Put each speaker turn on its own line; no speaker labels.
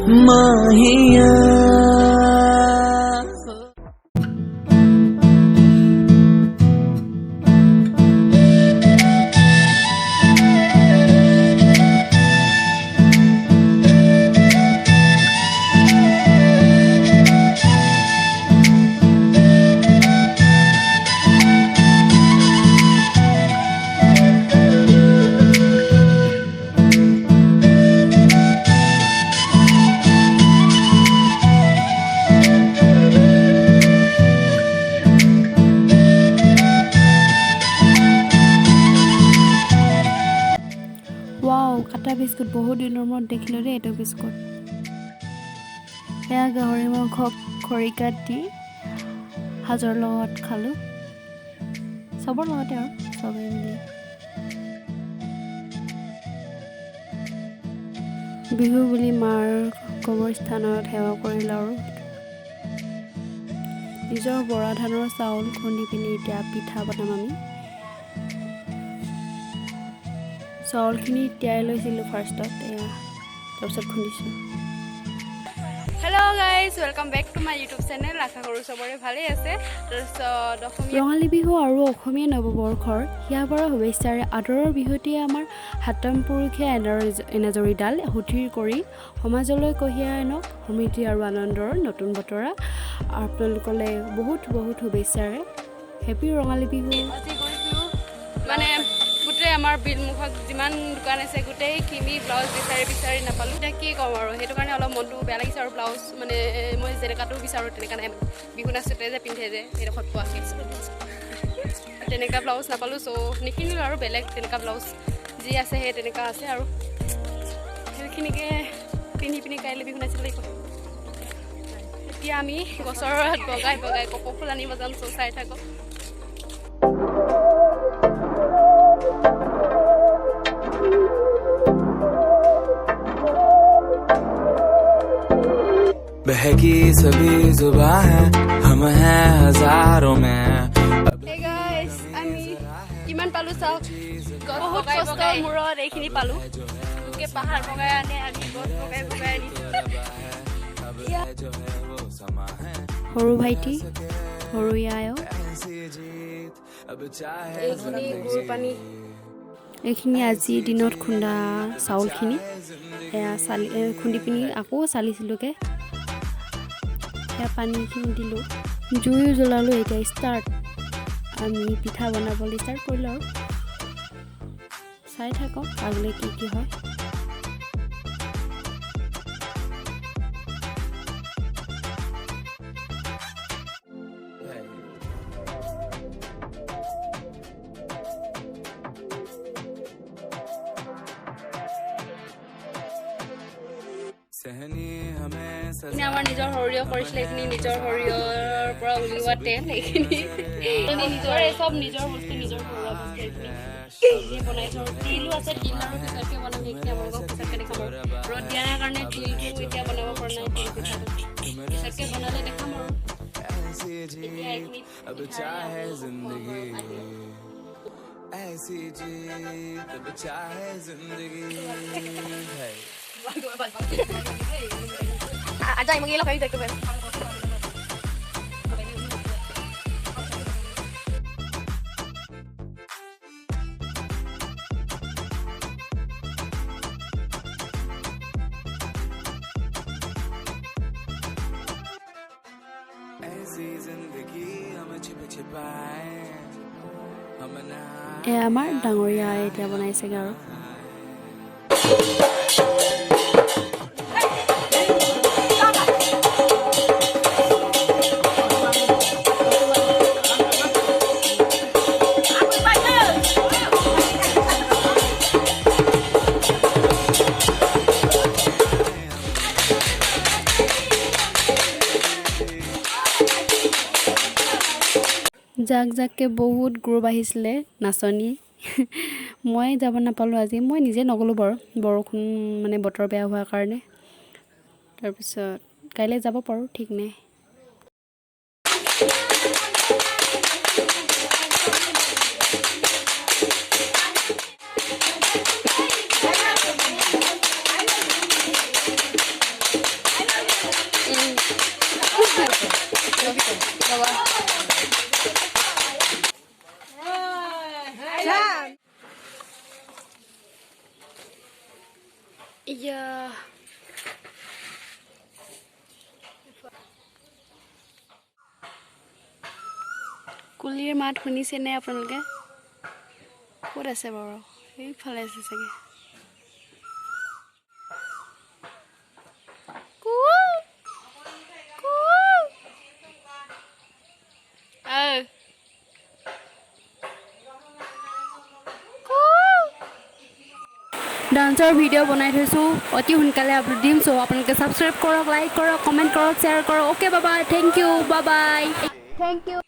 माहिया
কাটা বিস্কুট বহুত দিনৰ মূৰত দেখিলোঁ দেই এইটো বিস্কুট এয়া গাহৰি মাংস খৰিকাত দি সাজৰ লগত খালোঁ চবৰ লগতে আৰু চবেই মিলি বিহু বুলি মাৰ কবৰস্থানত সেৱা কৰিলোঁ আৰু নিজৰ বৰা ধানৰ চাউল খুন্দি পিনি এতিয়া পিঠা বনাম আমি চাউলখিনি তিয়াই লৈছিলোঁ ফাৰ্ষ্টত তাৰপিছত খুন্দিছোঁ
hello' guys welcome back to my YouTube channel আশা কৰোঁ চবৰে ভালেই আছে তাৰপিছত
ৰঙালী বিহু আৰু অসমীয়া নৱবৰ্ষৰ হিয়াভৰা শুভেচ্ছাৰে আদৰৰ বিহুটিয়ে আমাৰ সাতম পুৰুষীয়া এনাজৰীডাল সুধীৰ কৰি সমাজলৈ কঢ়িয়াই আনক সমৃদ্ধি আৰু আনন্দৰ নতুন বতৰা আপোনালোকলৈ বহুত বহুত শুভেচ্ছাৰে হেপী ৰঙালী বিহু
মানে গোটেই আমাৰ বিলমুখত যিমান দোকান আছে গোটেইখিনি ব্লাউজ বিচাৰি নাপালোঁ এতিয়া কি ক'ম আৰু সেইটো কাৰণে অলপ মনটো বেয়া লাগিছে আৰু ব্লাউজ মানে মই যেনেকুৱাটো বিচাৰোঁ তেনেকুৱা নাই বিহু নাচোঁতে যে পিন্ধে যে সেইডোখৰত পোৱা তেনেকুৱা ব্লাউজ নাপালোঁ চ' নিকিনিলোঁ আৰু বেলেগ তেনেকুৱা ব্লাউজ যি আছে সেই তেনেকুৱা আছে আৰু সেইখিনিকে পিন্ধি পিনি কাইলৈ বিহু নাচিব লাগিব এতিয়া আমি গছৰত বগাই কপৌ ফুল আনিব যাম চ' চাই থাকক
बहकी सभी जुबां हैं हम हैं हजारों में
Hey guys, আমি কিমান পালো চাওক বহুত কষ্টৰ মূৰত এইখিনি পালো লোকে পাহাৰ বগাই আনে আমি গছ বগাই আনি
সৰু ভাইটি সৰু আয়ক এইখিনি আজিৰ দিনত খুন্দা চাউলখিনি এয়া খুন্দি পিনি আকৌ চালিছিলোঁগৈ এয়া পানীখিনি দিলোঁ জুইও জ্বলালোঁ এতিয়া ষ্টাৰ্ট আমি পিঠা বনাবলৈ ষ্টাৰ্ট কৰিলোঁ আৰু চাই থাকক আগলৈ কি হয়
আমাৰ নিজৰ সৰিয়হ কৰিছিলে এইখিনি নিজৰ সৰিয়হৰ পৰা উলিওৱা তেল এইখিনি নিজৰ চব নিজৰ বস্তু নিজৰ ঘৰুৱা বস্তু এইখিনি বনাইছোঁ আৰু তিলো আছে তিল আৰু পিছতকৈ বনাম সেইখিনি আপোনালোকক পিছতকৈ দেখাম আৰু ৰ'দ দিয়া নাই কাৰণে তিলটো এতিয়া বনাব পৰা নাই তিল পিঠাটো পিছতকৈ বনালে দেখাম আৰু এতিয়া এইখিনি Ajay, mag-ilaw kayo dito, Ben.
আমাৰ ডাঙৰীয়া এতিয়া বনাইছেগৈ আৰু জাককৈ বহুত গ্ৰুপ আহিছিলে নাচনী মই যাব নাপালোঁ আজি মই নিজে নগ'লোঁ বাৰু বৰষুণ মানে বতৰ বেয়া হোৱাৰ কাৰণে তাৰপিছত কাইলৈ যাব পাৰোঁ ঠিক নাই কুলিৰ মাত শুনিছেনে আপোনালোকে ক'ত আছে বাৰু এইফালে আছে চাগে ডান্সৰ ভিডিঅ' বনাই থৈছোঁ অতি সোনকালে আপলোড দিম চ' আপোনালোকে ছাবস্ক্ৰাইব কৰক লাইক কৰক কমেণ্ট কৰক শ্বেয়াৰ কৰক okay bye bye thank you bye bye thank U